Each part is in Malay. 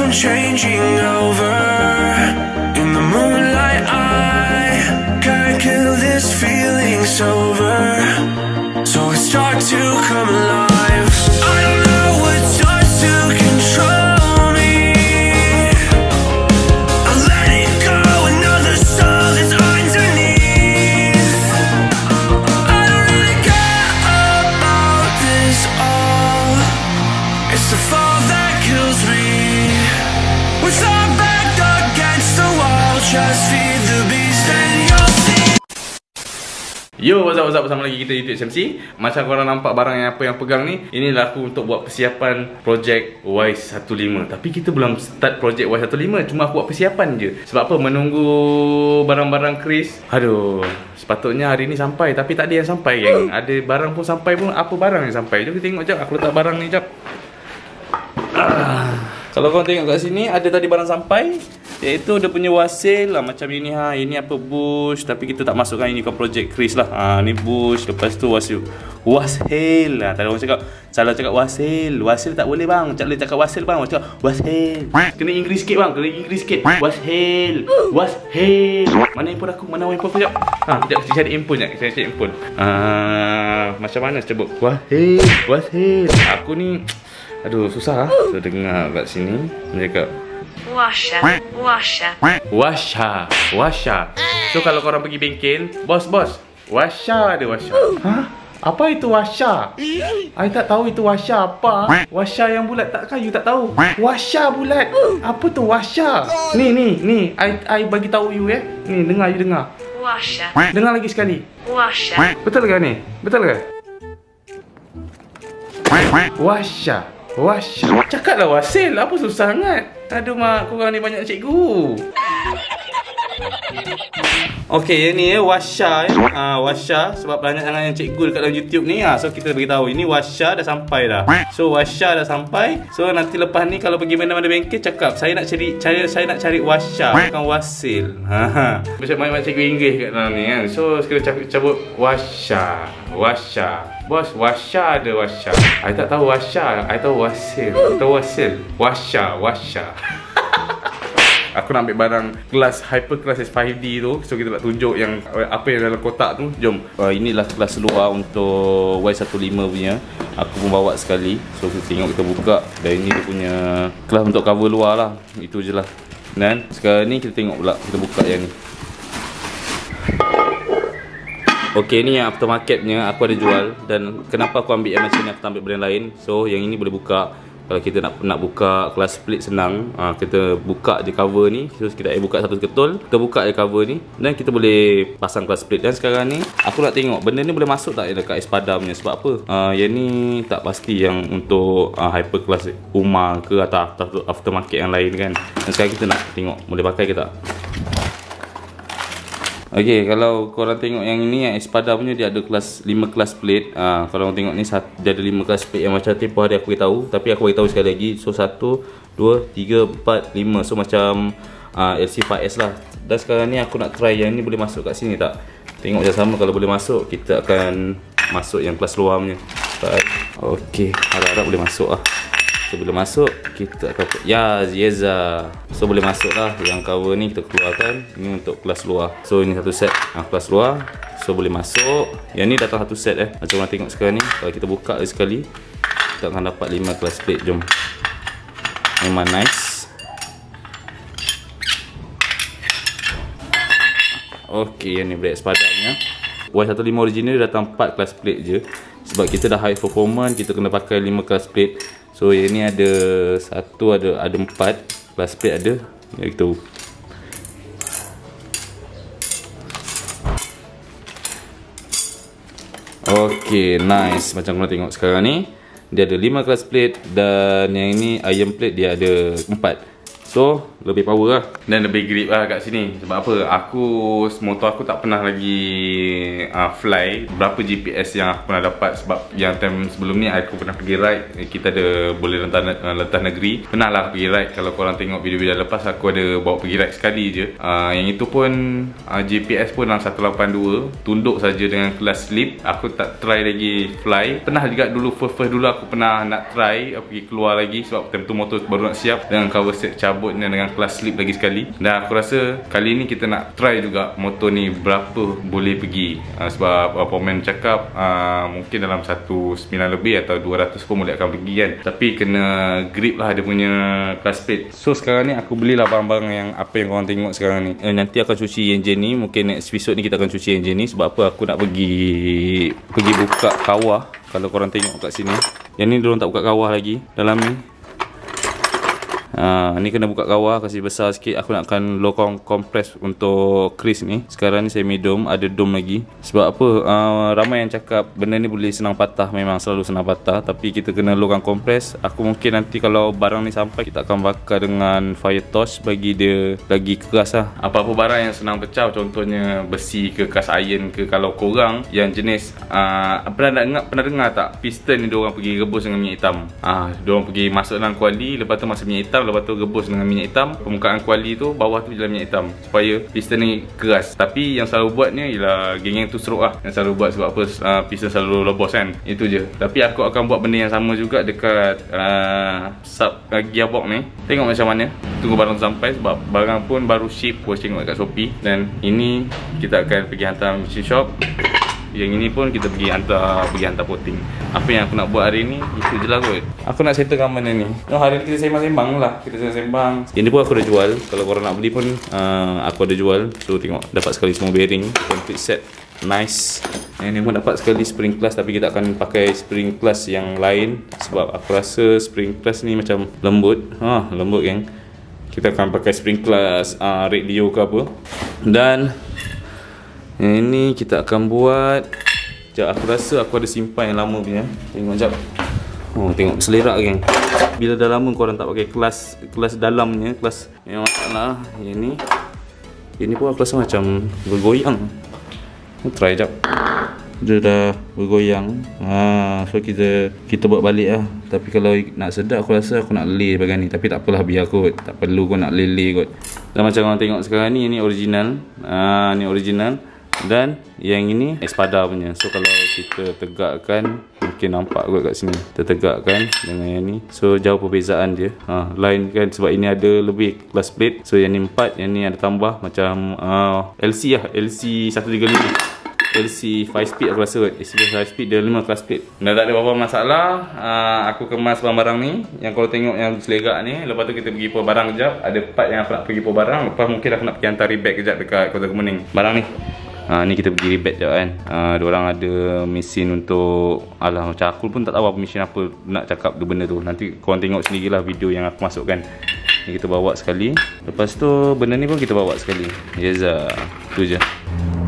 I'm changing over. In the moonlight I can't kill this feeling sober. So I start to come alive. I don't know what starts to control me. I let it go, another soul is underneath. I don't really care about this all. It's the fall that kills me. With our back against the wall, just feed the beast and you'll see. Yo, what's up, bersama lagi kita YouTube SMC. Macam korang nampak barang yang apa yang pegang ni, inilah aku untuk buat persiapan projek Y15. Tapi kita belum start projek Y15, cuma aku buat persiapan je. Sebab apa? Menunggu barang-barang Chris. Aduh, sepatutnya hari ni sampai, tapi tak ada yang sampai, geng. Ada barang pun sampai pun, apa barang yang sampai? Jom kita tengok jap, aku letak barang ni jap. Kalau korang tengok kat sini, ada tadi barang sampai, iaitu dia punya wasil lah, macam ini ha. Ini apa, bush, tapi kita tak masukkan, ini ke projek Chris lah. Ni bush, lepas tu wasil lah. Tadi orang cakap, salah cakap wasil. Wasil tak boleh bang, tak boleh cakap wasil bang, orang cakap wasil. Kena Inggeris sikit bang, kena Inggeris sikit. Wasil. Mana handphone aku, mana handphone aku, sekejap. Sekejap, saya cari handphone sekejap, saya cari handphone. Macam mana saya sebut? Wasil. Aku ni, aduh, susah lah. So, dengar kat sini, dia cakap Washa. So kalau korang pergi bengkel, bos, Washa ada Washa. Apa itu Washa? I tak tahu itu Washa apa. Washa yang bulat tak, you tak tahu? Washa bulat. Apa tu Washa? Ni, I bagi tahu you Ni, dengar, you dengar. Washa. Dengar lagi sekali. Washa. Betul ke ni? Betul ke? Washa. Cakaplah wasil, apa susah sangat? Aduh mak, korang ni banyak cikgu. Okey, ni Washa Washa, sebab banyak sangat yang cikgu dekat dalam YouTube ni. So kita beritahu ini Washa dah sampai dah. So Washa dah sampai. So nanti lepas ni kalau pergi mana-mana bengkel, cakap saya nak cari Washa, bukan wasil. Macam banyak cikgu Inggeris kat dalam ni kan. So kita cabut Washa. Bos, Washa ada Washa. I tak tahu Washa, I tahu wasil. Tahu wasil. Washa. Aku nak ambil barang kelas Hyperclass S5D tu. So kita nak tunjuk yang apa yang dalam kotak tu. Jom. Inilah kelas luar untuk Y15 punya. Aku pun bawa sekali. So kita tengok, kita buka. Dan ini dia punya kelas untuk cover luar lah. Itu je lah. Dan sekarang ni kita tengok pula, kita buka yang ni. Okey, ni yang aftermarket punya, aku ada jual. Dan kenapa aku ambil yang macam ni, aku tak ambil brand lain. So yang ini boleh buka. Kalau kita nak buka kelas split senang, kita buka je cover ni. Terus kita buka satu ketul, kita buka je cover ni, dan kita boleh pasang kelas split. Dan sekarang ni aku nak tengok benda ni boleh masuk tak dekat Espada punya. Sebab apa? Yang ni tak pasti yang untuk Hyperclass Umar ke atau aftermarket yang lain kan. Dan sekarang kita nak tengok boleh pakai ke tak. Okey, kalau korang tengok yang ini, yang Espada punya, dia ada kelas 5 kelas plate. Kalau korang tengok ni, dia ada 5 kelas plate yang macam tempoh hari aku beritahu. Tapi aku beritahu sekali lagi. So 1, 2, 3, 4, 5. So macam LC5S lah. Dan sekarang ni aku nak try yang ni boleh masuk kat sini tak. Tengok je sama, kalau boleh masuk, kita akan masuk yang kelas luar punya. Okey, harap-harap boleh masuk lah. So bila masuk, kita akan Yeza. So boleh masuk lah. Yang cover ni kita keluarkan. Ini untuk kelas luar. So ini satu set kelas luar. So boleh masuk. Yang ni datang satu set Macam korang tengok sekarang ni. Kalau kita buka sekali, kita akan dapat 5 kelas plate. Jom. Memang nice. Okey, yang ni brake Espada-nya. Y15 original dia datang 4 kelas plate je. Sebab kita dah high performance, kita kena pakai 5 kelas plate. So yang ni ada 4 kelas plate ada. Gitu. Okey, nice. Macam korang tengok sekarang ni, dia ada 5 kelas plate. Dan yang ini iron plate dia ada 4. So lebih power lah dan lebih grip lah kat sini. Sebab apa? Motor aku tak pernah lagi fly berapa GPS yang aku pernah dapat. Sebab yang time sebelum ni aku pernah pergi ride, kita ada boleh lentas negeri. Pernah lah pergi ride. Kalau korang tengok video-video lepas, aku ada bawa pergi ride sekali je. Yang itu pun GPS pun dalam 182, tunduk saja dengan kelas sleep. Aku tak try lagi fly. Pernah juga dulu first dulu aku pernah nak try, aku pergi keluar lagi sebab time tu motor baru nak siap dengan cover set cabut dengan kelas sleep lagi sekali. Dan aku rasa kali ni kita nak try juga motor ni berapa boleh pergi. Sebab pemain cakap mungkin dalam 1.9 lebih atau 200 pun boleh akan pergi kan. Tapi kena grip lah dia punya kelas plate. So sekarang ni aku belilah barang-barang yang apa yang korang tengok sekarang ni. Nanti akan cuci enjin ni. Mungkin next episode ni kita akan cuci enjin ni. Sebab apa? Aku nak pergi buka kawah. Kalau korang tengok kat sini, yang ni diorang tak buka kawah lagi dalam ni. Ni kena buka kawah, kasih besar sikit. Aku nakkan low compress untuk crease ni. Sekarang ni semi dome, ada dome lagi. Sebab apa? Ramai yang cakap benda ni boleh senang patah. Memang selalu senang patah, tapi kita kena low compress. Aku mungkin nanti kalau barang ni sampai, kita akan bakar dengan fire torch bagi dia lagi keras lah. Apa-apa barang yang senang pecah, contohnya besi ke cast iron ke, kalau korang yang jenis pernah dengar tak piston ni diorang pergi rebus dengan minyak hitam. Diorang pergi masuk dalam kuali, lepas tu masuk minyak hitam, lepas tu rebus dengan minyak hitam. Permukaan kuali tu, bawah tu dalam minyak hitam, supaya piston ni keras. Tapi yang selalu buat ni ialah geng-geng tu stroke lah yang selalu buat. Sebab apa? Piston selalu lobos kan. Itu je. Tapi aku akan buat benda yang sama juga dekat sub gearbox ni. Tengok macam mana. Tunggu barang sampai, sebab barang pun baru ship. Aku tengok kat Shopee. Dan ini kita akan pergi hantar machine shop. Yang ini pun kita pergi hantar potting. Apa yang aku nak buat hari ni, itu je lah kot. Aku nak settlekan benda ni. Hari ni kita sembang-sembang lah. Kita sembang. Ini pun aku dah jual. Kalau korang nak beli pun aku ada jual. So tengok, dapat sekali semua bearing, complete set. Nice. Yang ni pun dapat sekali spring clutch. Tapi kita akan pakai spring clutch yang lain. Sebab aku rasa spring clutch ni macam lembut. Lembut geng. Kita akan pakai spring clutch Red Leo ke apa. Dan yang ini kita akan buat. Sekejap, aku rasa aku ada simpan yang lama punya. Tengok sekejap. Tengok selerak geng. Bila dah lama korang tak pakai kelas dalamnya, kelas yang masalah. Yang ni pun aku rasa macam bergoyang. Try sekejap. Dia dah bergoyang. So kita buat balik lah. Tapi kalau nak sedap, aku rasa aku nak lay bagian ni. Tapi tak apalah, biar kot. Tak perlu kau nak lay kot. Dan macam korang tengok sekarang ni, ini original. Ni original. Dan yang ini Espada punya. So kalau kita tegakkan, mungkin nampak kot kat sini. Kita tegakkan dengan yang ni. So jauh perbezaan dia. Lain kan, sebab ini ada lebih kelas plate. So yang ni 4, yang ni ada tambah macam LC lah. LC 135. LC 5 speed aku rasa kot. LC 5 speed dia 5 kelas plate. Dah tak ada apa-apa masalah. Aku kemas barang-barang ni. Yang kalau tengok yang selerak ni. Lepas tu kita pergi pour barang kejap. Ada part yang aku nak pergi pour barang. Lepas mungkin aku nak pergi hantar rebag kejap dekat Kota Kemuning. Barang ni. Ni kita pergi rebag sekejap kan. Diorang ada mesin untuk macam aku pun tak tahu apa mesin apa nak cakap tu benda tu. Nanti korang tengok sendirilah video yang aku masukkan. Ni kita bawa sekali. Lepas tu benda ni pun kita bawa sekali. Yes lah. Tu je.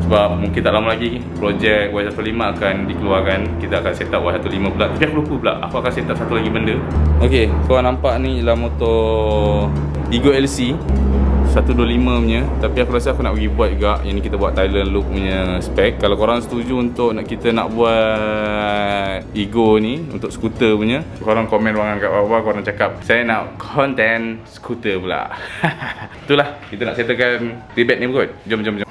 Sebab mungkin tak lama lagi projek Y15 akan dikeluarkan. Kita akan set up Y15 pula. Tapi aku lupa pula, aku akan set up satu lagi benda. Ok, korang nampak ni ialah motor Ego LC 125 punya. Tapi aku rasa aku nak pergi buat juga. Yang ni kita buat Thailand look punya spek. Kalau korang setuju untuk kita nak buat Ego ni untuk skuter punya, korang komen banget kat bawah. Korang cakap saya nak konten skuter pula. Itulah, kita nak settlekan rebate ni kot. Jom.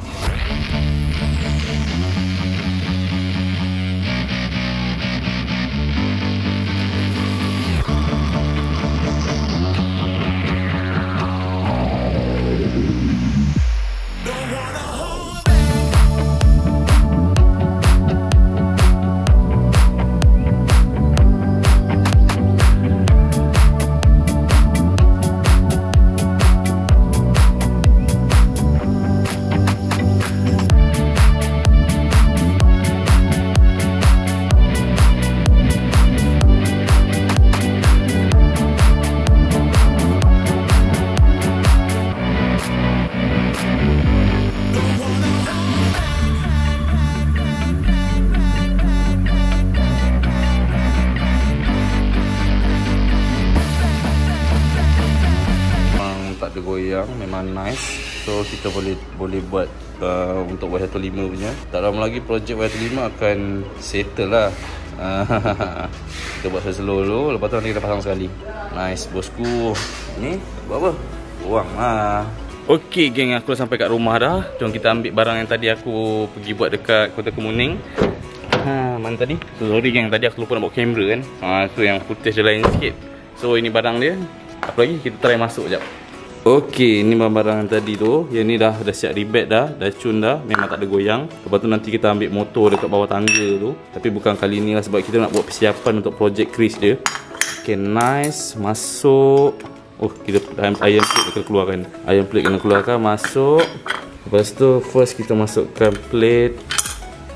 tak ada goyang, memang nice. So kita boleh buat untuk Y15 punya. Tak lama lagi projek Y15 akan settle lah. Kita buat slow dulu, lepas tu nanti kita pasang sekali. Nice bosku. Ni buat apa? Buang lah. Okey geng, aku dah sampai kat rumah dah. Jom kita ambil barang yang tadi aku pergi buat dekat Kota Kemuning. Mana tadi? Sorry geng, tadi aku lupa nak bawa kamera kan. Tu yang footage dia lain sikit. So ini barang dia. Apa lagi? Kita try masuk sekejap. Okey, ini barang yang tadi tu. Yang ni dah siap rebate dah cun dah, memang tak ada goyang. Lepas tu nanti kita ambil motor dekat bawah tangga tu. Tapi bukan kali ni lah, sebab kita nak buat persiapan untuk projek Chris dia. Okey, nice. Masuk. Oh, kita iron plate kena keluarkan. Iron plate kena keluarkan, masuk. Lepas tu first kita masukkan plate.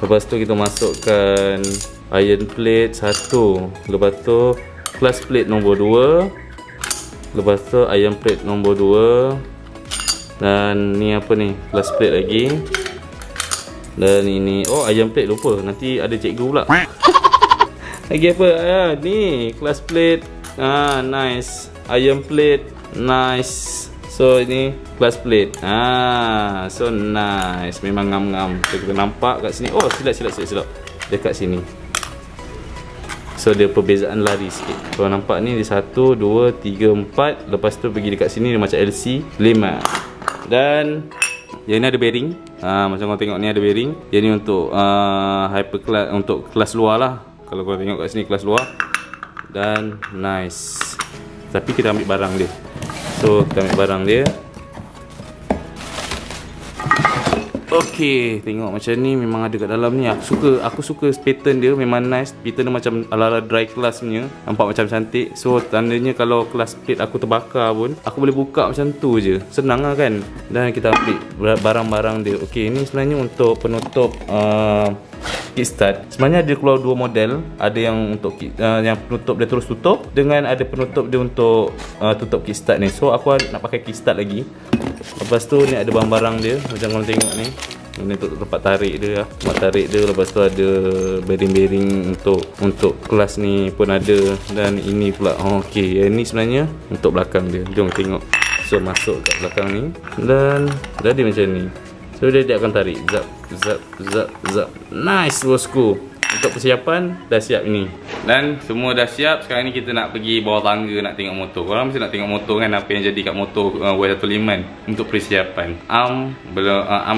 Lepas tu kita masukkan iron plate 1. Lepas tu clutch plate nombor 2. Lepas tu iron plate nombor 2. Dan ni apa ni? Clutch plate lagi. Dan ini, oh iron plate lupa. Nanti ada cikgu pula. Lagi apa? Ni clutch plate. Nice. Iron plate. Nice. So ini clutch plate. So nice. Memang ngam-ngam. Kita nampak kat sini. Oh, silap. Dekat sini. So dia perbezaan lari sikit. Kalau nampak ni dia 1, 2, 3, 4. Lepas tu pergi dekat sini dia macam LC 5. Dan yang ni ada bearing. Macam korang tengok ni ada bearing. Yang ni untuk hyper class, untuk kelas luar lah. Kalau korang tengok kat sini kelas luar. Dan nice. Tapi kita ambil barang dia. So kita ambil barang dia. Okey, tengok macam ni memang ada kat dalam ni. Aku suka pattern dia, memang nice. Pattern dia macam ala-ala dry class punya. Nampak macam cantik. So tandanya kalau kelas plate aku terbakar pun, aku boleh buka macam tu je. Senang lah kan. Dan kita ambil barang-barang dia. Okey, ni sebenarnya untuk penutup kickstart. Sebenarnya ada keluar dua model. Ada yang untuk yang penutup dia terus tutup, dengan ada penutup dia untuk tutup kickstart ni. So aku nak pakai kickstart lagi. Lepas tu ni ada barang-barang dia, macam korang tengok ni. Ini untuk tempat tarik dia lah. Tempat tarik dia. Lepas tu ada bearing-bearing untuk kelas ni pun ada. Dan ini pula. Okey, yang ni sebenarnya untuk belakang dia. Jom tengok. So masuk kat belakang ni. Dan jadi macam ni. So dia akan tarik. Zap. Nice bosku. Untuk persiapan dah siap ni. Dan semua dah siap. Sekarang ni kita nak pergi bawah tangga nak tengok motor. Korang mesti nak tengok motor kan, apa yang jadi kat motor Y15 untuk persiapan. Arm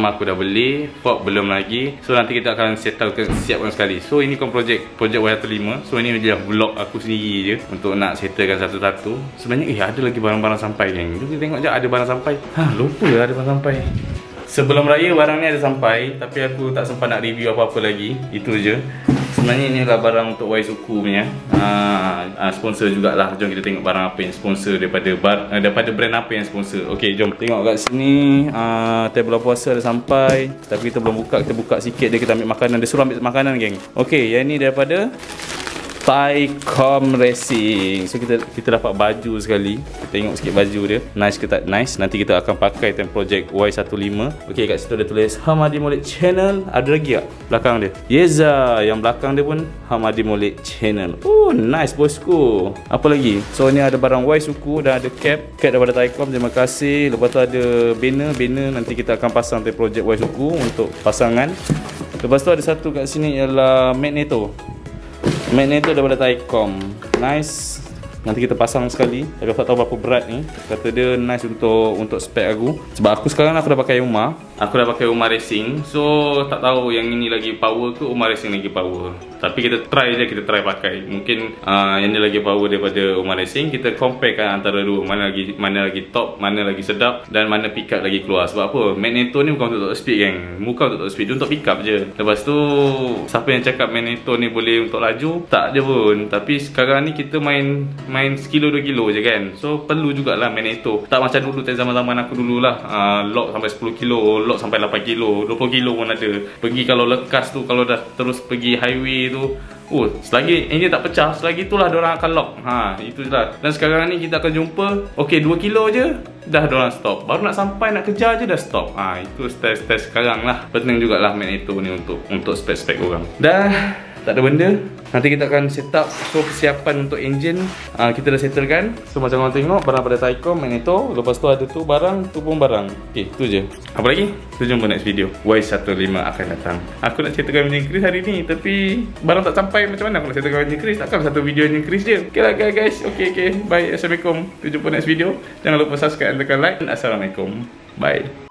aku dah beli, fork belum lagi. So nanti kita akan siapkan sekali. So ini kan projek Y15. So ini dia vlog aku sendiri je untuk nak settlekan satu-satu. Sebenarnya ada lagi barang-barang sampai kan. Jom kita tengok je ada barang sampai. Lupa ada barang sampai. Sebelum raya barang ni ada sampai, tapi aku tak sempat nak review apa-apa lagi. Itu je. Sebenarnya ni adalah barang untuk Waisuku punya. Sponsor jugalah. Jom kita tengok barang apa yang sponsor daripada brand apa yang sponsor. Okey, jom tengok kat sini. Tablet puasa ada sampai, tapi kita belum buka. Kita buka sikit dia, kita ambil makanan. Dia suruh ambil makanan geng. Okey, yang ni daripada Thaicom Racing. So kita dapat baju sekali. Kita tengok sikit baju dia. Nice ke tak nice? Nanti kita akan pakai time project Y15. Okey, kat situ ada tulis Hamadi Molek Channel. Ada lagi tak belakang dia? Yeza, yang belakang dia pun Hamadi Molek Channel. Oh, nice bosku. Apa lagi? So ni ada barang Waisuku dan ada cap daripada Thaicom. Terima kasih. Lepas tu ada banner. Nanti kita akan pasang time project Waisuku untuk pasangan. Lepas tu ada satu kat sini ialah magneto. Magneto daripada Thaicom. Nice. Nanti kita pasang sekali. Tapi aku tak tahu berapa berat ni. Kata dia nice untuk spek aku. Sebab aku sekarang aku dah pakai Uma. Aku dah pakai Uma Racing. So tak tahu yang ini lagi power ke Uma Racing lagi power. Tapi kita try je, kita try pakai. Mungkin yang ni lagi power daripada Uma Racing. Kita compare kan antara dua. Mana lagi top, mana lagi sedap, dan mana pick up lagi keluar. Sebab apa? Magneto ni bukan untuk speed geng. Bukan untuk speed, dia untuk pick up je. Lepas tu siapa yang cakap Magneto ni boleh untuk laju? Tak je pun. Tapi sekarang ni kita main sekilo 2 kilo je kan. So perlu jugalah Magneto. Tak macam dulu, zaman-zaman aku dulu lah. Lock sampai 10 kilo, lock sampai 8 kilo, 20 kilo pun ada. Pergi kalau lekas tu, kalau dah terus pergi highway tu, selagi enjin tak pecah, selagi itulah diorang akan lock. Itu je lah. Dan sekarang ni kita akan jumpa, okey 2 kilo je dah diorang stop. Baru nak sampai nak kejar je dah stop. Itu style sekarang lah. Penting jugalah Magneto ni untuk spek-spek orang. Dah Tak ada benda. Nanti kita akan set up. So persiapan untuk engine kita dah settlekan. So macam korang tengok, barang pada Taicom, magneto. Lepas tu ada tu barang, tu pun barang. Okay, tu je. Apa lagi? Kita jumpa next video. Y15 akan datang. Aku nak ceritakan engine Chris hari ni, tapi barang tak sampai. Macam mana aku nak ceritakan engine Chris? Takkan satu video engine Chris je. Okay lah guys. Okay. Bye. Assalamualaikum. Kita jumpa next video. Jangan lupa subscribe dan tekan like. Assalamualaikum. Bye.